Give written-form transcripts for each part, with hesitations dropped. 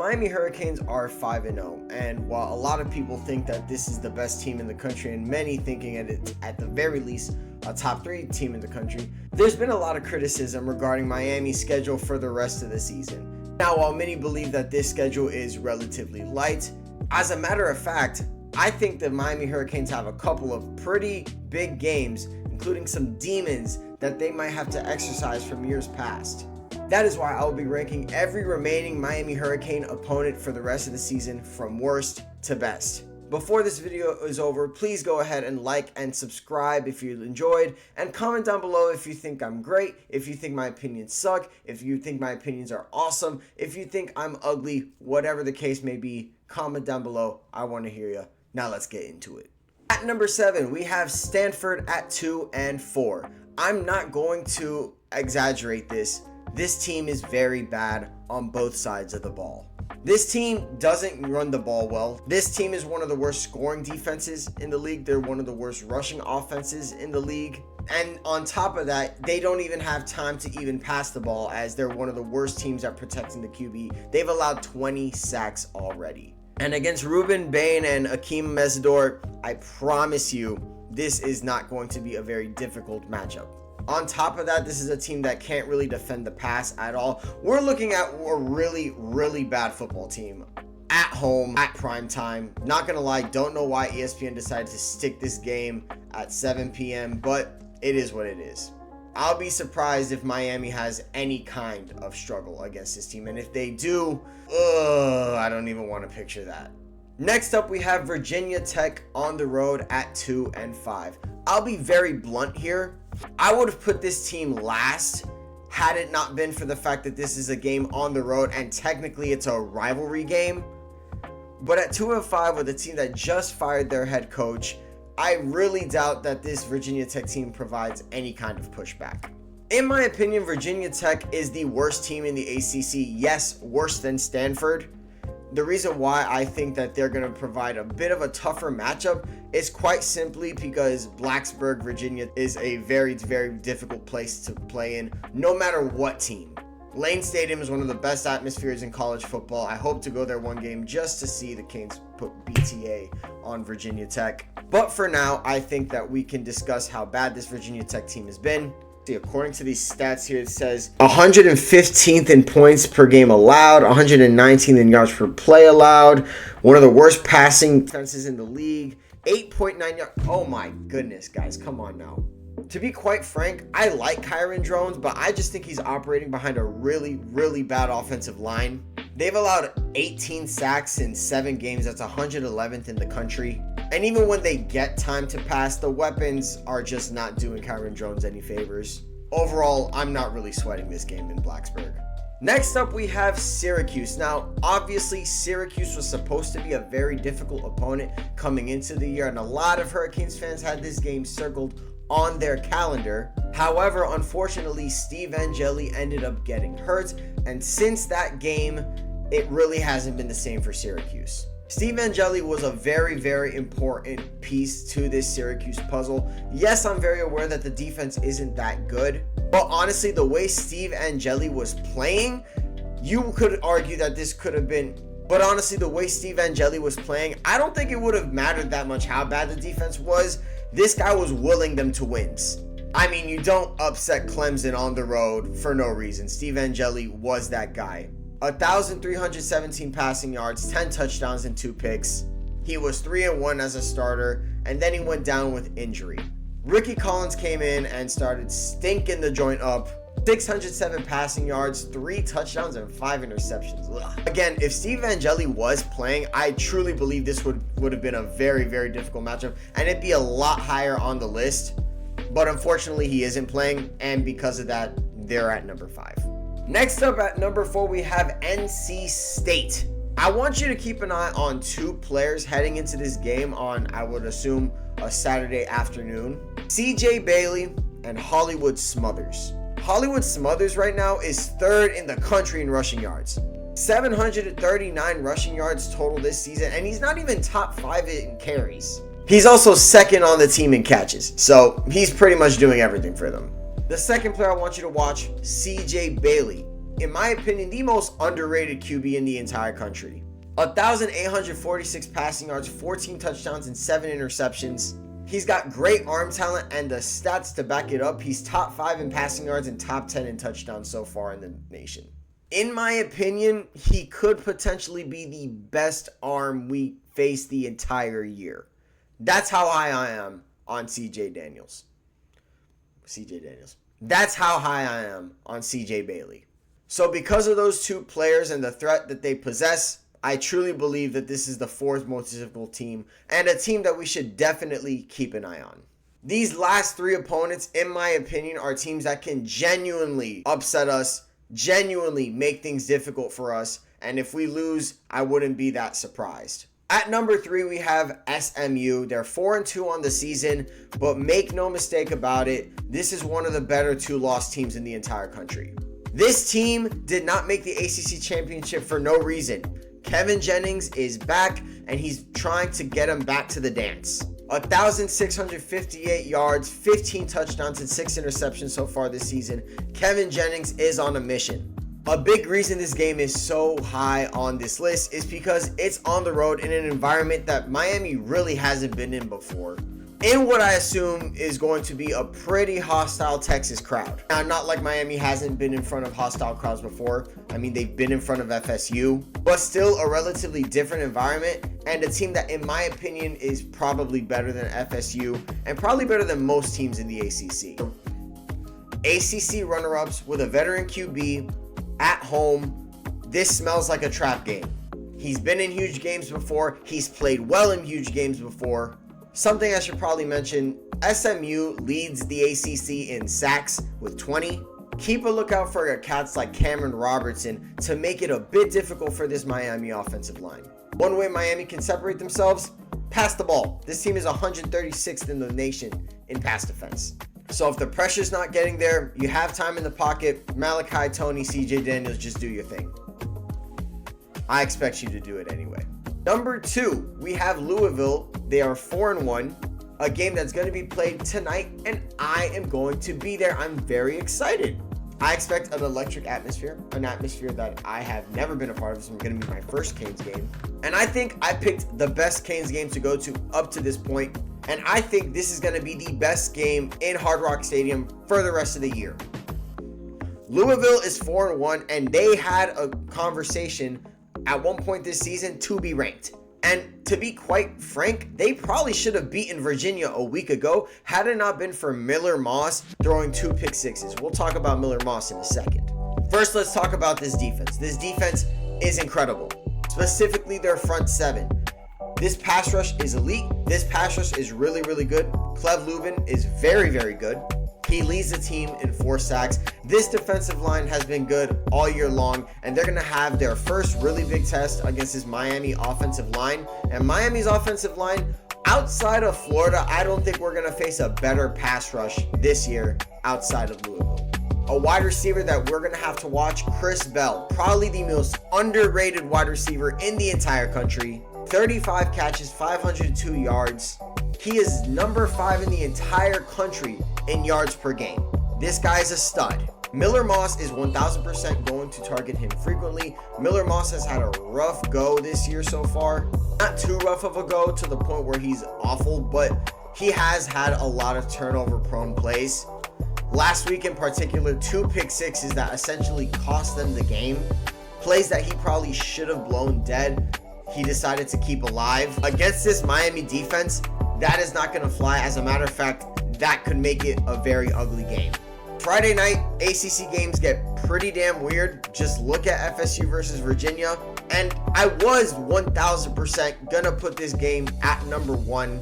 Miami Hurricanes are 5-0, and while a lot of people think that this is the best team in the country, and many thinking it at the very least a top 3 team in the country, there's been a lot of criticism regarding Miami's schedule for the rest of the season. Now, while many believe that this schedule is relatively light, as a matter of fact, I think the Miami Hurricanes have a couple of pretty big games, including some demons that they might have to exercise from years past. That is why I will be ranking every remaining Miami Hurricane opponent for the rest of the season from worst to best. Before this video is over, please go ahead and like and subscribe if you enjoyed, and comment down below if you think I'm great, if you think my opinions suck, if you think my opinions are awesome, if you think I'm ugly, whatever the case may be, comment down below. I want to hear you. Now let's get into it. At number 7, we have Stanford at 2 and 4. I'm not going to exaggerate this. This team is very bad on both sides of the ball. This team doesn't run the ball well. This team is one of the worst scoring defenses in the league. They're one of the worst rushing offenses in the league. And on top of that, they don't even have time to even pass the ball, as they're one of the worst teams at protecting the QB. They've allowed 20 sacks already. And against Ruben Bain and Akeem Mesidor, I promise you, this is not going to be a very difficult matchup. On top of that, this is a team that can't really defend the pass at all. We're looking at a really, really bad football team at home at prime time. Not gonna lie, don't know why ESPN decided to stick this game at 7 p.m., but it is what it is. I'll be surprised if Miami has any kind of struggle against this team, and if they do, I don't even want to picture that. Next up, we have Virginia Tech on the road at 2 and 5. I'll be very blunt here. I would have put this team last had it not been for the fact that this is a game on the road and technically it's a rivalry game. But at 2 and 5, with a team that just fired their head coach, I really doubt that this Virginia Tech team provides any kind of pushback. In my opinion, Virginia Tech is the worst team in the ACC. Yes, worse than Stanford. The reason why I think that they're going to provide a bit of a tougher matchup is quite simply because Blacksburg, Virginia is a very, very difficult place to play in, no matter what team. Lane Stadium is one of the best atmospheres in college football. I hope to go there one game just to see the Canes put BTA on Virginia Tech. But for now, I think that we can discuss how bad this Virginia Tech team has been. According to these stats here, it says 115th in points per game allowed, 119th in yards per play allowed, one of the worst passing defenses in the league, 8.9 yards. Oh my goodness, guys, come on now. To be quite frank, I like Kyron Drones, but I just think he's operating behind a really, really bad offensive line. They've allowed 18 sacks in 7 games. That's 111th in the country. And even when they get time to pass, the weapons are just not doing Kyron Drones any favors. Overall, I'm not really sweating this game in Blacksburg. Next up, we have Syracuse. Now, obviously, Syracuse was supposed to be a very difficult opponent coming into the year, and a lot of Hurricanes fans had this game circled on their calendar. However, unfortunately, Steve Angeli ended up getting hurt, and since that game, it really hasn't been the same for Syracuse. Steve Angeli was a very, very important piece to this Syracuse puzzle. Yes, I'm very aware that the defense isn't that good, but honestly, the way Steve Angeli was playing, you could argue that this could have been. But honestly, the way Steve Angeli was playing, I don't think it would have mattered that much how bad the defense was. This guy was willing them to wins. I mean, you don't upset Clemson on the road for no reason. Steve Angeli was that guy. 1,317 passing yards, 10 touchdowns, and 2 picks. He was 3-1 as a starter, and then he went down with injury. Ricky Collins came in and started stinking the joint up. 607 passing yards, 3 touchdowns, and 5 interceptions. Ugh. Again, if Steve Angeli was playing, I truly believe this would have been a very, very difficult matchup, and it'd be a lot higher on the list. But unfortunately, he isn't playing, and because of that, they're at number 5. Next up at number 4, we have NC State. I want you to keep an eye on 2 players heading into this game on, I would assume, a Saturday afternoon. CJ Bailey and Hollywood Smothers. Hollywood Smothers right now is 3rd in the country in rushing yards. 739 rushing yards total this season, and he's not even top 5 in carries. He's also 2nd on the team in catches, so he's pretty much doing everything for them. The second player I want you to watch, CJ Bailey. in my opinion, the most underrated QB in the entire country. 1,846 passing yards, 14 touchdowns, and 7 interceptions. He's got great arm talent and the stats to back it up. He's top 5 in passing yards and top 10 in touchdowns so far in the nation. In my opinion, he could potentially be the best arm we face the entire year. That's how high I am on CJ Daniels. That's how high I am on CJ Bailey. So because of those two players and the threat that they possess, I truly believe that this is the fourth most difficult team and a team that we should definitely keep an eye on. These last 3 opponents, in my opinion, are teams that can genuinely upset us, genuinely make things difficult for us, and if we lose, I wouldn't be that surprised. At number 3, we have SMU. They're 4-2 on the season, but make no mistake about it, this is one of the better 2-loss teams in the entire country. This team did not make the ACC championship for no reason. Kevin Jennings is back, and he's trying to get him back to the dance. 1,658 yards, 15 touchdowns, and 6 interceptions so far this season. Kevin Jennings is on a mission. A big reason this game is so high on this list is because it's on the road in an environment that Miami really hasn't been in before. In what I assume is going to be a pretty hostile Texas crowd. Now, not like Miami hasn't been in front of hostile crowds before. I mean, they've been in front of FSU, but still a relatively different environment and a team that, in my opinion, is probably better than FSU and probably better than most teams in the ACC. ACC runner-ups with a veteran QB at home. This smells like a trap game. He's been in huge games before. He's played well in huge games before. Something I should probably mention, SMU leads the ACC in sacks with 20. Keep a lookout for cats like Cameron Robertson to make it a bit difficult for this Miami offensive line. One way Miami can separate themselves, pass the ball. This team is 136th in the nation in pass defense. So if the pressure's not getting there, you have time in the pocket, Malachi, Tony, CJ Daniels, just do your thing. I expect you to do it anyway. Number 2, we have Louisville. They are 4-1, a game that's going to be played tonight, and I am going to be there. I'm very excited. I expect an electric atmosphere, an atmosphere that I have never been a part of. This is going to be my first Canes game, and I think I picked the best Canes game to go to up to this point, and I think this is going to be the best game in Hard Rock Stadium for the rest of the year. Louisville is 4-1, and they had a conversation at one point this season to be ranked. And to be quite frank, they probably should have beaten Virginia a week ago had it not been for Miller Moss throwing 2 pick sixes. We'll talk about Miller Moss in a second. First, let's talk about this defense. This defense is incredible, specifically their front 7. This pass rush is elite. This pass rush is really, really good. Cleve Lubin is very, very good. He leads the team in 4 sacks. This defensive line has been good all year long, and they're going to have their first really big test against this Miami offensive line. And Miami's offensive line, outside of Florida, I don't think we're going to face a better pass rush this year outside of Louisville. A wide receiver that we're going to have to watch, Chris Bell, probably the most underrated wide receiver in the entire country. 35 catches, 502 yards. He is number 5 in the entire country in yards per game. This guy's a stud. Miller Moss is 1000% going to target him frequently. Miller Moss has had a rough go this year so far. Not too rough of a go to the point where he's awful, but he has had a lot of turnover prone plays. Last week in particular, 2 pick sixes that essentially cost them the game. Plays that he probably should have blown dead, he decided to keep alive. Against this Miami defense, that is not going to fly. As a matter of fact, that could make it a very ugly game. Friday night, ACC games get pretty damn weird. Just look at FSU versus Virginia. And I was 1000% going to put this game at number 1.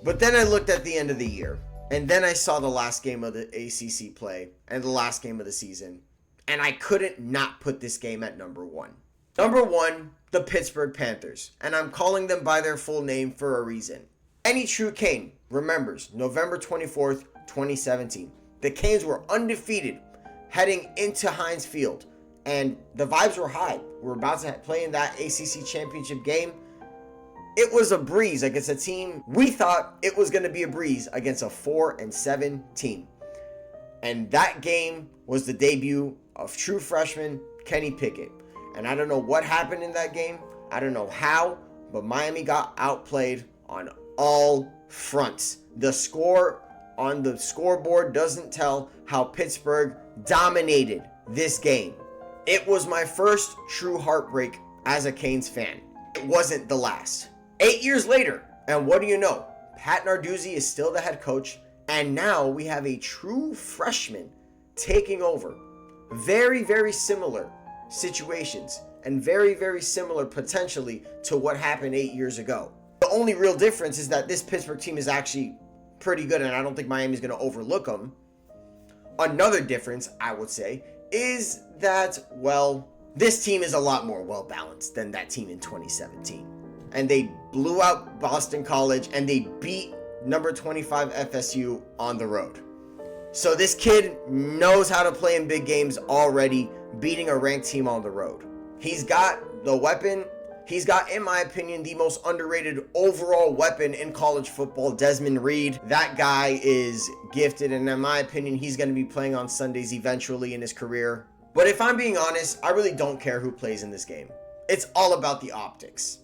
But then I looked at the end of the year. And then I saw the last game of the ACC play and the last game of the season. And I couldn't not put this game at number 1. Number 1, the Pittsburgh Panthers. And I'm calling them by their full name for a reason. Any true Cane remembers November 24th, 2017. The Canes were undefeated heading into Heinz Field, and the vibes were high. We were about to play in that ACC championship game. It was a breeze against a team. We thought it was going to be a breeze against a 4-7 team. And that game was the debut of true freshman Kenny Pickett. And I don't know what happened in that game. I don't know how, but Miami got outplayed on all fronts. The score on the scoreboard doesn't tell how Pittsburgh dominated this game. It was my first true heartbreak as a Canes fan. It wasn't the last. 8 years later, and what do you know? Pat Narduzzi is still the head coach, and now we have a true freshman taking over. Very, very similar situations, and very, very similar potentially to what happened 8 years ago. The only real difference is that this Pittsburgh team is actually pretty good, and I don't think Miami's going to overlook them. Another difference, I would say, is that, well, this team is a lot more well-balanced than that team in 2017. And they blew out Boston College, and they beat number 25 FSU on the road. So this kid knows how to play in big games already, beating a ranked team on the road. He's got the weapon. He's got, in my opinion, the most underrated overall weapon in college football, Desmond Reed. That guy is gifted, and in my opinion, he's going to be playing on Sundays eventually in his career. But if I'm being honest, I really don't care who plays in this game. It's all about the optics.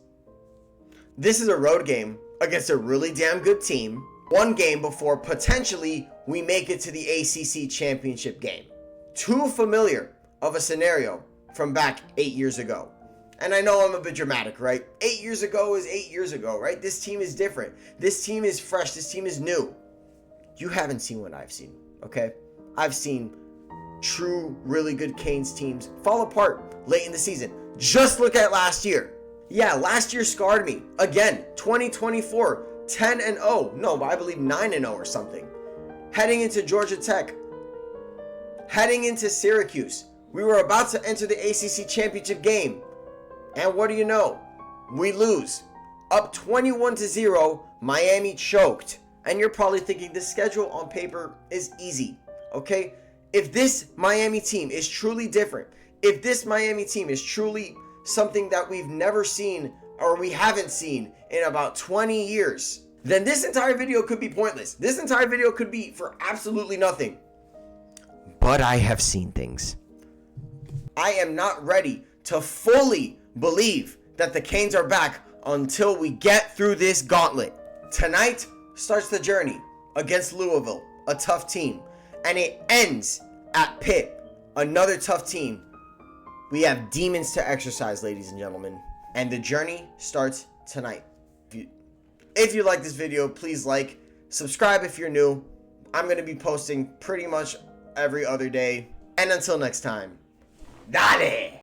This is a road game against a really damn good team. One game before potentially we make it to the ACC championship game. Too familiar of a scenario from back 8 years ago. And I know I'm a bit dramatic, right? 8 years ago is 8 years ago, right? This team is different. This team is fresh. This team is new. You haven't seen what I've seen, okay? I've seen true, really good Canes teams fall apart late in the season. Just look at last year. Yeah, last year scarred me. Again, 2024, 10-0. No, I believe 9-0 or something. Heading into Georgia Tech. Heading into Syracuse. We were about to enter the ACC championship game. And what do you know? We lose. Up 21-0, Miami choked. And you're probably thinking the schedule on paper is easy, okay? If this Miami team is truly different, if this Miami team is truly something that we've never seen or we haven't seen in about 20 years, then this entire video could be pointless. This entire video could be for absolutely nothing. But I have seen things. I am not ready to fully believe that the Canes are back until we get through this gauntlet. Tonight starts the journey against Louisville, a tough team, and it ends at Pitt, another tough team. We have demons to exercise, ladies and gentlemen, and the journey starts tonight. If you like this video, please like, subscribe if you're new. I'm going to be posting pretty much every other day. And until next time, dale!